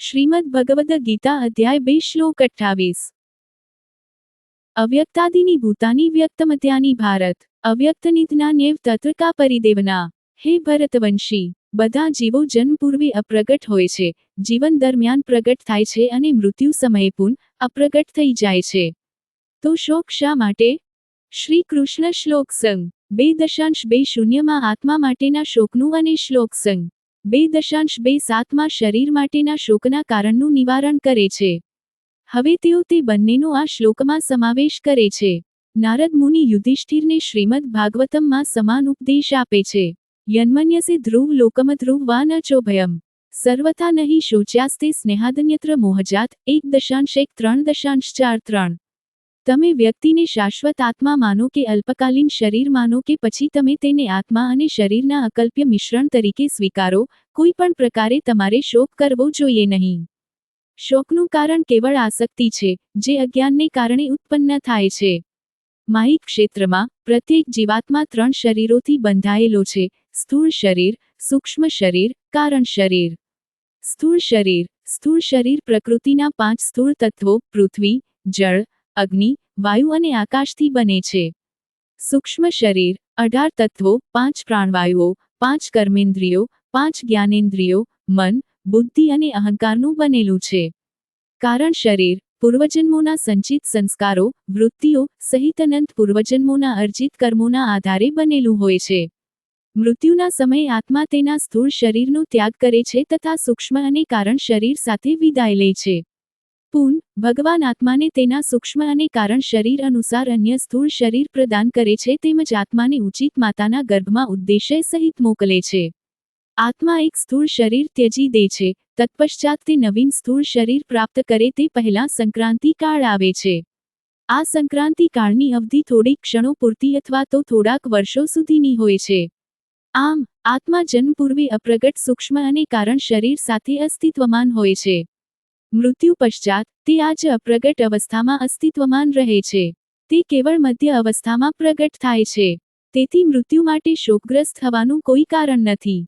શ્રીમદ્ ભગવદ ગીતા અધ્યાય 2 શ્લોક 28 અવ્યક્તાદિની ભૂતાની વ્યક્તમત્યાની ભારત અવ્યક્તનિધનાન્યેવ તત્ર કા પરિદેવના। હે ભરતવંશી, બધા જીવો જન્મ પૂર્વે અપ્રગટ હોય છે, જીવન દરમિયાન પ્રગટ થાય છે અને મૃત્યુ સમયે પુન અપ્રગટ થઈ જાય છે, તો શોક શા માટે? શ્રી કૃષ્ણ શ્લોક સંગ 2.20 માં આત્મા માટેના શોકનું અને શ્લોક સંગ 2.27 માં શરીર માટેના શોકના કારણનું નિવારણ કરે છે। હવે તેઓ તે બંનેનો આ શ્લોકમાં સમાવેશ કરે છે। નારદ મુનિ યુધિષ્ઠિરને શ્રીમદ્ ભાગવતમમાં સમાન ઉપદેશ આપે છે। યન્મન્યસે ધ્રુવ લોકમધ્રુવ વા ન ચોભયમ સર્વથા નહીં શોચ્યાસ્તે સ્નેહાદન્યત્ર મોહજાત 1.3.43। તમે વ્યક્તિને શાશ્વત આત્મા માનો કે અલ્પકાલીન શરીર માનો કે પછી તમે તેને આત્મા અને શરીરના અકલ્પ્ય મિશ્રણ તરીકે સ્વીકારો, કોઈ પણ પ્રકારે તમારે શોક કરવો જોઈએ નહીં। શોકનું કારણ કેવળ આસક્તિ છે, જે અજ્ઞાનને કારણે ઉત્પન્ન થાય છે। માહિક ક્ષેત્રમાં પ્રત્યેક જીવાત્મા 3 શરીરોથી બંધાયેલો છે: સ્થૂળ શરીર, સૂક્ષ્મ શરીર, કારણ શરીર। સ્થૂળ શરીર પ્રકૃતિના 5 સ્થૂળ તત્વો પૃથ્વી, જળ, અગ્નિ, વાયુ અને આકાશથી બને છે। સૂક્ષ્મ શરીર 18 તત્વો, 5 પ્રાણવાયુઓ, 5 કર્મેન્દ્રિયો, 5 જ્ઞાનેન્દ્રિયો, મન, બુદ્ધિ અને અહંકારનું બનેલું છે। કારણ શરીર પૂર્વજન્મોના સંચિત સંસ્કારો, વૃત્તિઓ સહિત અનંત પૂર્વજન્મોના અર્જિત કર્મોના આધારે બનેલું હોય છે। મૃત્યુના સમયે આત્મા તેના સ્થૂળ શરીરનો ત્યાગ કરે છે તથા સૂક્ષ્મ અને કારણ શરીર સાથે વિદાય લે છે। ભગવાન આત્માને તેના સૂક્ષ્મ અને કારણ શરીર અનુસાર અન્ય સ્થૂળ શરીર પ્રદાન કરે છે, તેમજ આત્માને ઉચિત માતાના ગર્ભમાં ઉદ્દેશ્ય સહિત મોકલે છે। આત્મા એક સ્થૂળ શરીર ત્યજી દે છે, તત્પશ્ચાત તે નવીન સ્થૂળ શરીર પ્રાપ્ત કરે તે પહેલાં સંક્રાંતિ કાળ આવે છે। આ સંક્રાંતિ કાળની અવધિ થોડીક ક્ષણો પૂરતી અથવા તો થોડાક વર્ષો સુધીની હોય છે। આમ આત્મા જન્મ પૂર્વે અપ્રગટ સૂક્ષ્મ અને કારણ શરીર સાથે અસ્તિત્વમાન હોય છે। મૃત્યુ પશ્ચાત તે આ જ અપ્રગટ અવસ્થામાં અસ્તિત્વમાન રહે છે। તે કેવળ મધ્ય અવસ્થામાં પ્રગટ થાય છે। તેથી મૃત્યુ માટે શોકગ્રસ્ત થવાનું કોઈ કારણ નથી।